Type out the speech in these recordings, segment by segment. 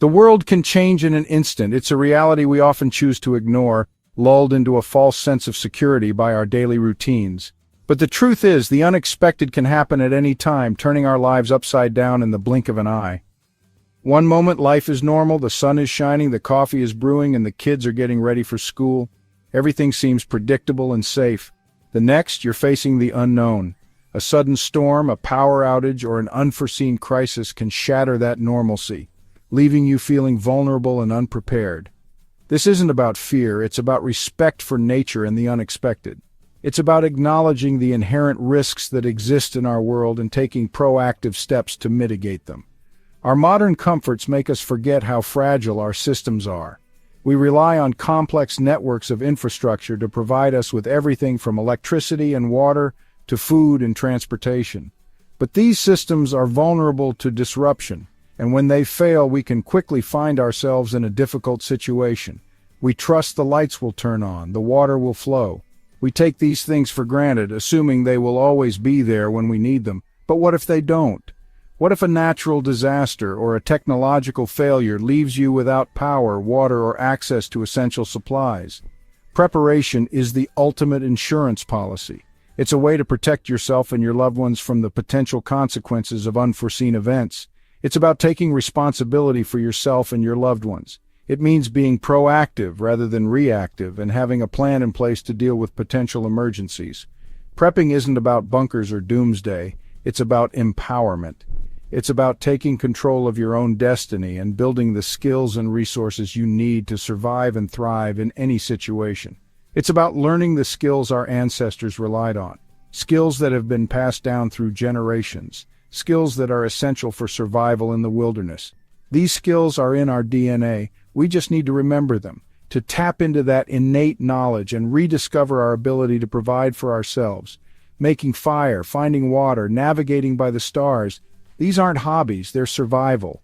The world can change in an instant. It's a reality we often choose to ignore, lulled into a false sense of security by our daily routines. But the truth is, the unexpected can happen at any time, turning our lives upside down in the blink of an eye. One moment life is normal, the sun is shining, the coffee is brewing, and the kids are getting ready for school. Everything seems predictable and safe. The next, you're facing the unknown. A sudden storm, a power outage, or an unforeseen crisis can shatter that normalcy, leaving you feeling vulnerable and unprepared. This isn't about fear, it's about respect for nature and the unexpected. It's about acknowledging the inherent risks that exist in our world and taking proactive steps to mitigate them. Our modern comforts make us forget how fragile our systems are. We rely on complex networks of infrastructure to provide us with everything from electricity and water to food and transportation. But these systems are vulnerable to disruption, and when they fail, we can quickly find ourselves in a difficult situation. We trust the lights will turn on, the water will flow. We take these things for granted, assuming they will always be there when we need them. But what if they don't? What if a natural disaster or a technological failure leaves you without power, water, or access to essential supplies? Preparation is the ultimate insurance policy. It's a way to protect yourself and your loved ones from the potential consequences of unforeseen events. It's about taking responsibility for yourself and your loved ones. It means being proactive rather than reactive and having a plan in place to deal with potential emergencies. Prepping isn't about bunkers or doomsday. It's about empowerment. It's about taking control of your own destiny and building the skills and resources you need to survive and thrive in any situation. It's about learning the skills our ancestors relied on, skills that have been passed down through generations, skills that are essential for survival in the wilderness. These skills are in our DNA. We just need to remember them, to tap into that innate knowledge and rediscover our ability to provide for ourselves. Making fire, finding water, navigating by the stars. These aren't hobbies, they're survival.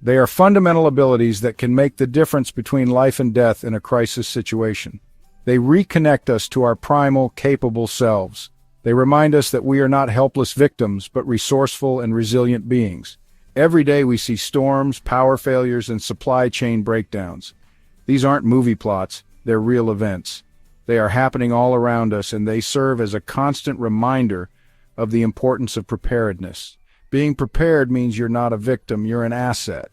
They are fundamental abilities that can make the difference between life and death in a crisis situation. They reconnect us to our primal, capable selves. They remind us that we are not helpless victims, but resourceful and resilient beings. Every day we see storms, power failures, and supply chain breakdowns. These aren't movie plots, they're real events. They are happening all around us, and they serve as a constant reminder of the importance of preparedness. Being prepared means you're not a victim, you're an asset.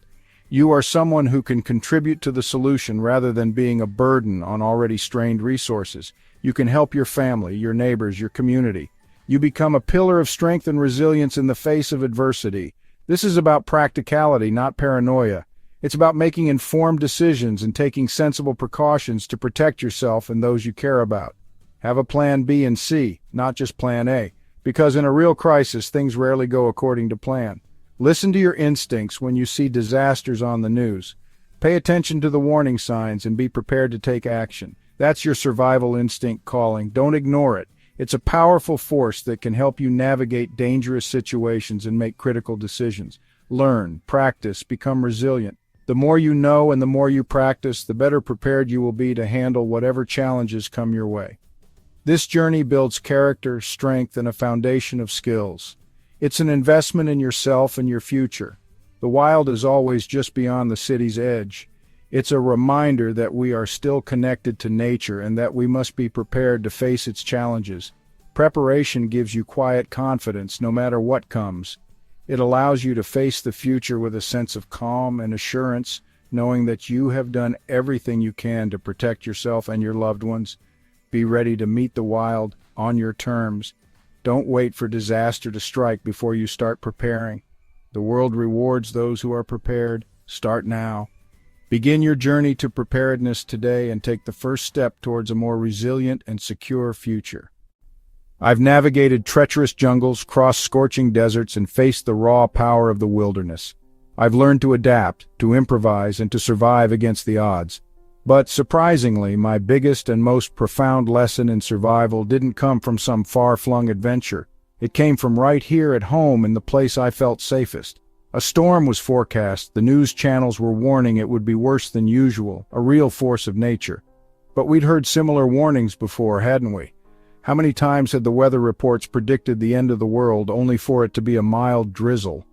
You are someone who can contribute to the solution rather than being a burden on already strained resources. You can help your family, your neighbors, your community. You become a pillar of strength and resilience in the face of adversity. This is about practicality, not paranoia. It's about making informed decisions and taking sensible precautions to protect yourself and those you care about. Have a plan B and C, not just plan A. Because in a real crisis, things rarely go according to plan. Listen to your instincts when you see disasters on the news. Pay attention to the warning signs and be prepared to take action. That's your survival instinct calling. Don't ignore it. It's a powerful force that can help you navigate dangerous situations and make critical decisions. Learn, practice, become resilient. The more you know and the more you practice, the better prepared you will be to handle whatever challenges come your way. This journey builds character, strength, and a foundation of skills. It's an investment in yourself and your future. The wild is always just beyond the city's edge. It's a reminder that we are still connected to nature and that we must be prepared to face its challenges. Preparation gives you quiet confidence no matter what comes. It allows you to face the future with a sense of calm and assurance, knowing that you have done everything you can to protect yourself and your loved ones. Be ready to meet the wild on your terms. Don't wait for disaster to strike before you start preparing. The world rewards those who are prepared. Start now. Begin your journey to preparedness today and take the first step towards a more resilient and secure future. I've navigated treacherous jungles, crossed scorching deserts, and faced the raw power of the wilderness. I've learned to adapt, to improvise, and to survive against the odds. But surprisingly, my biggest and most profound lesson in survival didn't come from some far-flung adventure. It came from right here at home in the place I felt safest. A storm was forecast, the news channels were warning it would be worse than usual, a real force of nature. But we'd heard similar warnings before, hadn't we? How many times had the weather reports predicted the end of the world only for it to be a mild drizzle?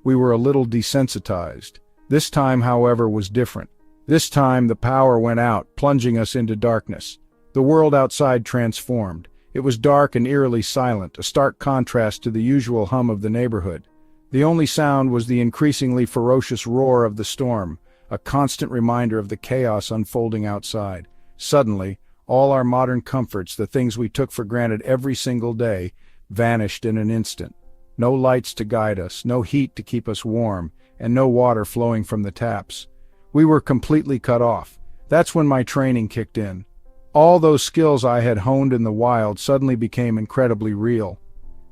We were a little desensitized. This time, however, was different. This time the power went out, plunging us into darkness. The world outside transformed. It was dark and eerily silent, a stark contrast to the usual hum of the neighborhood. The only sound was the increasingly ferocious roar of the storm, a constant reminder of the chaos unfolding outside. Suddenly, all our modern comforts, the things we took for granted every single day, vanished in an instant. No lights to guide us, no heat to keep us warm, and no water flowing from the taps. We were completely cut off. That's when my training kicked in. All those skills I had honed in the wild suddenly became incredibly real.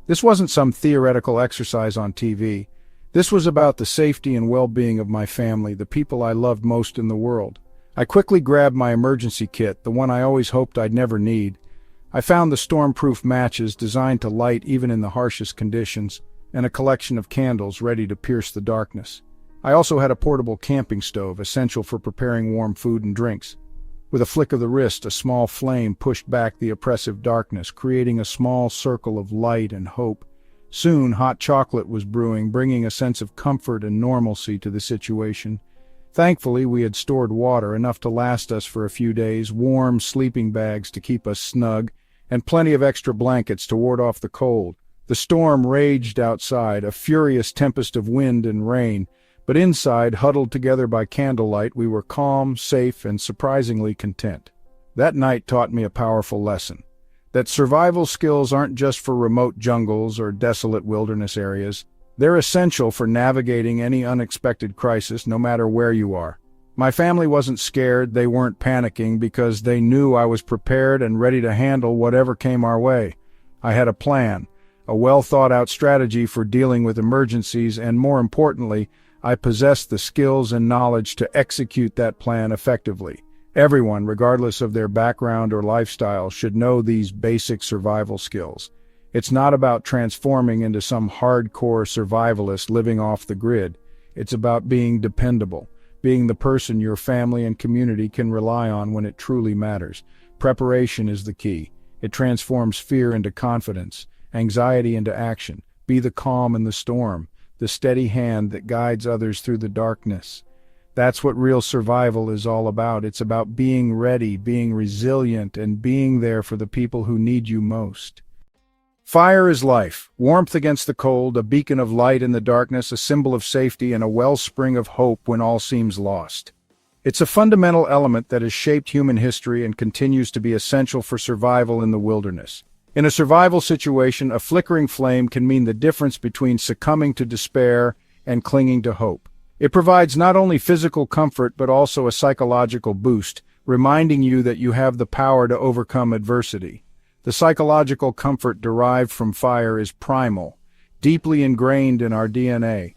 This wasn't some theoretical exercise on TV. This was about the safety and well-being of my family, the people I loved most in the world. I quickly grabbed my emergency kit, the one I always hoped I'd never need. I found the storm-proof matches designed to light even in the harshest conditions, and a collection of candles ready to pierce the darkness. I also had a portable camping stove, essential for preparing warm food and drinks. With a flick of the wrist, a small flame pushed back the oppressive darkness, creating a small circle of light and hope. Soon, hot chocolate was brewing, bringing a sense of comfort and normalcy to the situation. Thankfully, we had stored water, enough to last us for a few days, warm sleeping bags to keep us snug, and plenty of extra blankets to ward off the cold. The storm raged outside, a furious tempest of wind and rain, but inside, huddled together by candlelight, we were calm, safe, and surprisingly content. That night taught me a powerful lesson: that survival skills aren't just for remote jungles or desolate wilderness areas. They're essential for navigating any unexpected crisis, no matter where you are. My family wasn't scared, they weren't panicking, because they knew I was prepared and ready to handle whatever came our way. I had a plan, a well-thought-out strategy for dealing with emergencies, and more importantly, I possessed the skills and knowledge to execute that plan effectively. Everyone, regardless of their background or lifestyle, should know these basic survival skills. It's not about transforming into some hardcore survivalist living off the grid. It's about being dependable, being the person your family and community can rely on when it truly matters. Preparation is the key. It transforms fear into confidence, anxiety into action. Be the calm in the storm, the steady hand that guides others through the darkness. That's what real survival is all about. It's about being ready, being resilient, and being there for the people who need you most. Fire is life, warmth against the cold, a beacon of light in the darkness, a symbol of safety, and a wellspring of hope when all seems lost. It's a fundamental element that has shaped human history and continues to be essential for survival in the wilderness. In a survival situation, a flickering flame can mean the difference between succumbing to despair and clinging to hope. It provides not only physical comfort but also a psychological boost, reminding you that you have the power to overcome adversity. The psychological comfort derived from fire is primal, deeply ingrained in our DNA.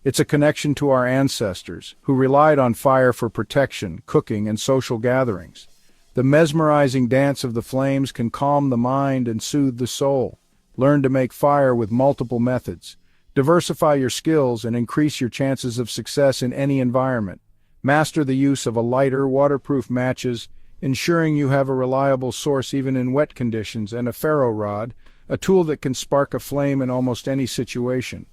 It's a connection to our ancestors, who relied on fire for protection, cooking, and social gatherings. The mesmerizing dance of the flames can calm the mind and soothe the soul. Learn to make fire with multiple methods. Diversify your skills and increase your chances of success in any environment. Master the use of a lighter, waterproof matches, ensuring you have a reliable source even in wet conditions, and a ferro rod, a tool that can spark a flame in almost any situation.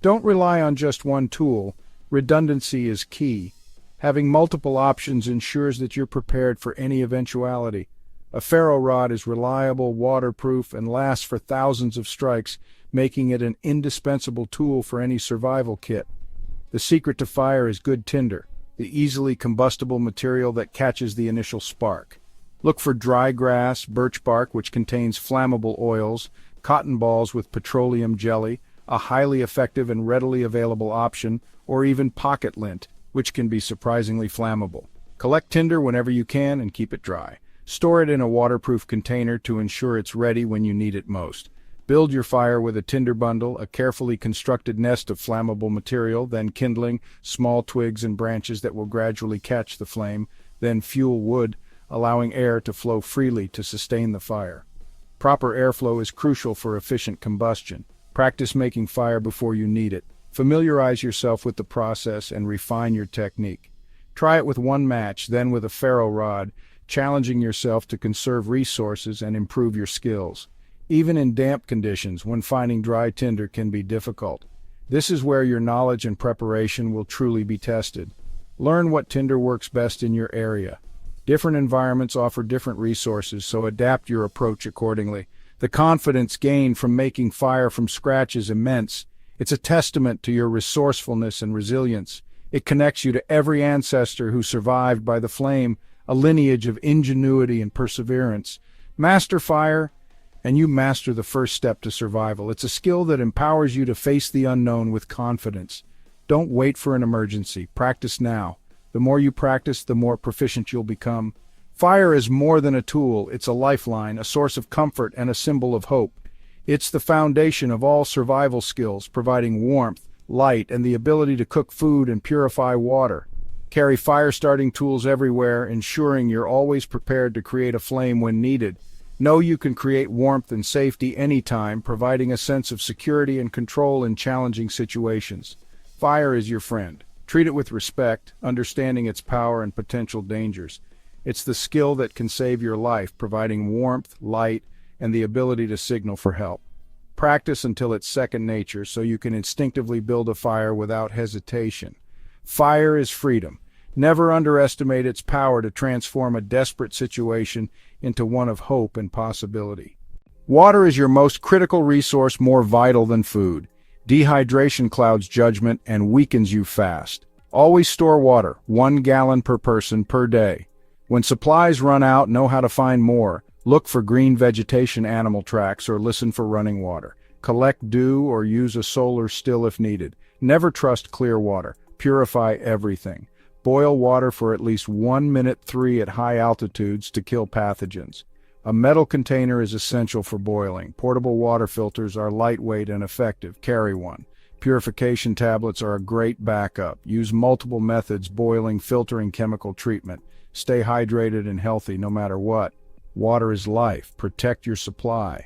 Don't rely on just one tool. Redundancy is key. Having multiple options ensures that you're prepared for any eventuality. A ferro rod is reliable, waterproof, and lasts for thousands of strikes, making it an indispensable tool for any survival kit. The secret to fire is good tinder, the easily combustible material that catches the initial spark. Look for dry grass, birch bark, which contains flammable oils, cotton balls with petroleum jelly, a highly effective and readily available option, or even pocket lint, which can be surprisingly flammable. Collect tinder whenever you can and keep it dry. Store it in a waterproof container to ensure it's ready when you need it most. Build your fire with a tinder bundle, a carefully constructed nest of flammable material, then kindling, small twigs and branches that will gradually catch the flame, then fuel wood, allowing air to flow freely to sustain the fire. Proper airflow is crucial for efficient combustion. Practice making fire before you need it. Familiarize yourself with the process and refine your technique. Try it with one match, then with a ferro rod, challenging yourself to conserve resources and improve your skills. Even in damp conditions, when finding dry tinder can be difficult. This is where your knowledge and preparation will truly be tested. Learn what tinder works best in your area. Different environments offer different resources, so adapt your approach accordingly. The confidence gained from making fire from scratch is immense. It's a testament to your resourcefulness and resilience. It connects you to every ancestor who survived by the flame, a lineage of ingenuity and perseverance. Master fire, and you master the first step to survival. It's a skill that empowers you to face the unknown with confidence. Don't wait for an emergency. Practice now. The more you practice, the more proficient you'll become. Fire is more than a tool. It's a lifeline, a source of comfort, and a symbol of hope. It's the foundation of all survival skills, providing warmth, light, and the ability to cook food and purify water. Carry fire-starting tools everywhere, ensuring you're always prepared to create a flame when needed. Know you can create warmth and safety anytime, providing a sense of security and control in challenging situations. Fire is your friend. Treat it with respect, understanding its power and potential dangers. It's the skill that can save your life, providing warmth, light, and the ability to signal for help. Practice until it's second nature so you can instinctively build a fire without hesitation. Fire is freedom. Never underestimate its power to transform a desperate situation into one of hope and possibility. Water is your most critical resource, more vital than food. Dehydration clouds judgment and weakens you fast. Always store water, 1 gallon per person per day. When supplies run out, know how to find more. Look for green vegetation animal tracks or listen for running water. Collect dew or use a solar still if needed. Never trust clear water. Purify everything. Boil water for at least 1 minute 3 at high altitudes to kill pathogens. A metal container is essential for boiling. Portable water filters are lightweight and effective. Carry one. Purification tablets are a great backup. Use multiple methods: boiling, filtering, chemical treatment. Stay hydrated and healthy no matter what. Water is life. Protect your supply.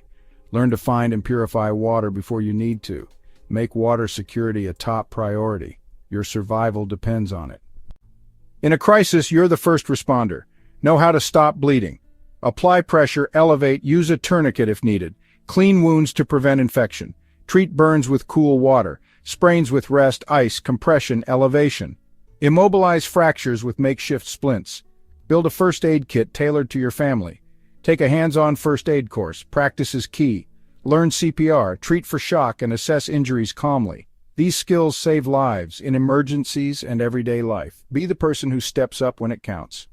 Learn to find and purify water before you need to. Make water security a top priority. Your survival depends on it. In a crisis, you're the first responder. Know how to stop bleeding. Apply pressure, elevate, use a tourniquet if needed. Clean wounds to prevent infection. Treat burns with cool water. Sprains with rest, ice, compression, elevation. Immobilize fractures with makeshift splints. Build a first aid kit tailored to your family. Take a hands-on first aid course. Practice is key. Learn CPR, treat for shock, and assess injuries calmly. These skills save lives in emergencies and everyday life. Be the person who steps up when it counts.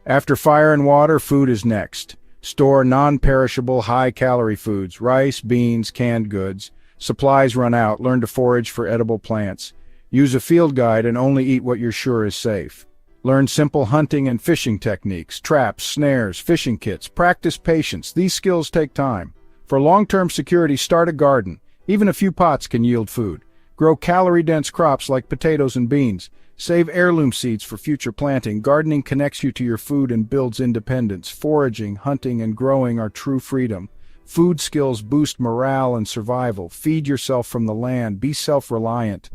After fire and water, food is next. Store non-perishable, high-calorie foods: rice, beans, canned goods. Supplies run out. Learn to forage for edible plants. Use a field guide and only eat what you're sure is safe. Learn simple hunting and fishing techniques: traps, snares, fishing kits. Practice patience. These skills take time. For long-term security, start a garden. Even a few pots can yield food. Grow calorie-dense crops like potatoes and beans. Save heirloom seeds for future planting. Gardening connects you to your food and builds independence. Foraging, hunting, and growing are true freedom. Food skills boost morale and survival. Feed yourself from the land. Be self-reliant.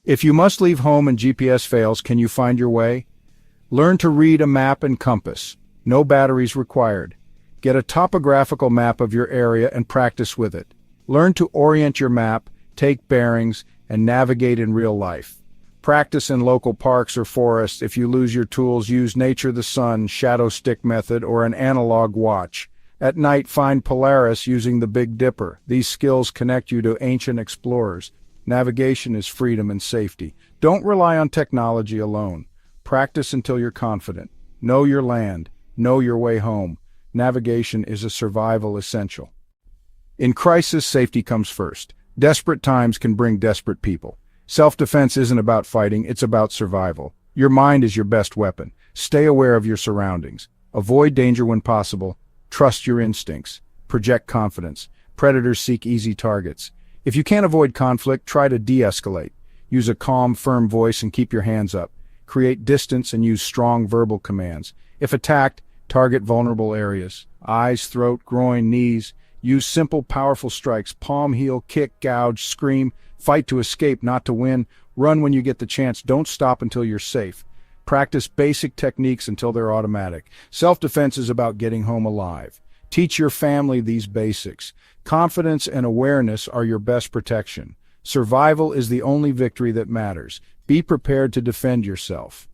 If you must leave home and GPS fails, can you find your way? Learn to read a map and compass. No batteries required. Get a topographical map of your area and practice with it. Learn to orient your map, take bearings, and navigate in real life. Practice in local parks or forests. If you lose your tools, use Nature the Sun, shadow stick method, or an analog watch. At night, find Polaris using the Big Dipper. These skills connect you to ancient explorers. Navigation is freedom and safety. Don't rely on technology alone. Practice until you're confident. Know your land. Know your way home. Navigation is a survival essential. In crisis, safety comes first. Desperate times can bring desperate people. Self-defense isn't about fighting, it's about survival. Your mind is your best weapon. Stay aware of your surroundings. Avoid danger when possible. Trust your instincts. Project confidence. Predators seek easy targets. If you can't avoid conflict, try to de-escalate. Use a calm, firm voice and keep your hands up. Create distance and use strong verbal commands. If attacked, target vulnerable areas: eyes, throat, groin, knees. Use simple, powerful strikes: palm, heel, kick, gouge, scream. Fight to escape, not to win. Run when you get the chance. Don't stop until you're safe. Practice basic techniques until they're automatic. Self-defense is about getting home alive. Teach your family these basics. Confidence and awareness are your best protection. Survival is the only victory that matters. Be prepared to defend yourself.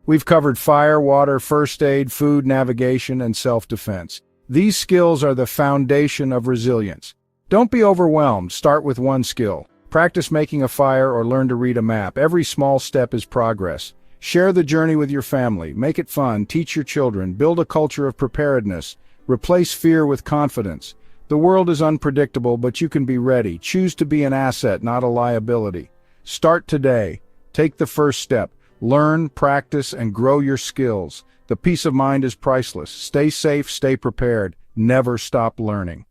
We've covered fire, water, first aid, food, navigation, and self-defense. These skills are the foundation of resilience. Don't be overwhelmed. Start with one skill. Practice making a fire or learn to read a map. Every small step is progress. Share the journey with your family. Make it fun. Teach your children. Build a culture of preparedness. Replace fear with confidence. The world is unpredictable, but you can be ready. Choose to be an asset, not a liability. Start today. Take the first step. Learn, practice, and grow your skills. The peace of mind is priceless. Stay safe, stay prepared. Never stop learning.